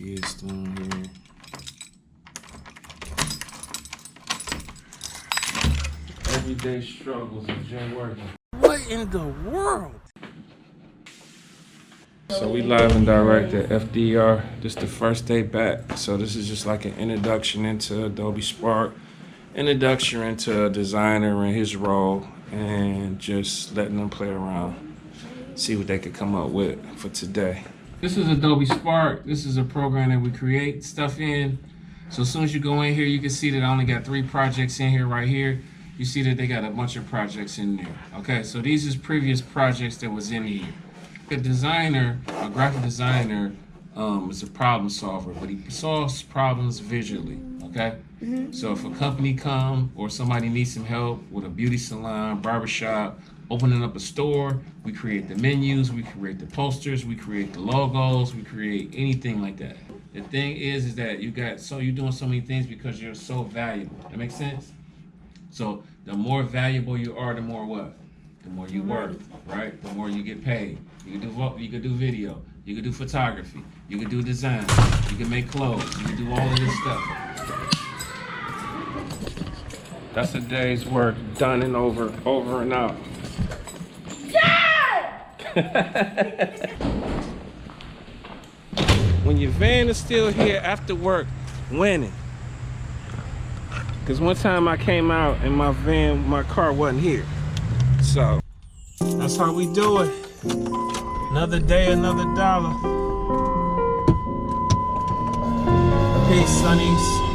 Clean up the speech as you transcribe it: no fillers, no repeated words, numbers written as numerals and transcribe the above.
kids down here. Everyday struggles of jayworking. What in the world? So we live and direct at FDR. This is the first day back. So this is just like an introduction into Adobe Spark, introduction into a designer and his role, and just letting them play around, see what they could come up with for today. This is Adobe Spark. This is a program that we create stuff in. So as soon as you go in here, you can see that I only got 3 projects in here right here. You see that they got a bunch of projects in there. Okay, so these is previous projects that was in here. A designer, a graphic designer, is a problem solver, but he solves problems visually, okay? So if a company come or somebody needs some help with a beauty salon, barbershop, opening up a store, we create the menus, we create the posters, we create the logos, we create anything like that. The thing is that you're doing so many things because you're so valuable. That makes sense? So the more valuable you are, the more what? The more you work, right? The more you get paid. You can do video, you can do photography, you can do design, you can make clothes, you can do all of this stuff. That's a day's work done and over and out. Yeah! When your van is still here after work, winning. Cause one time I came out and my car wasn't here. So that's how we do it. Another day, another dollar. Peace, sonnies.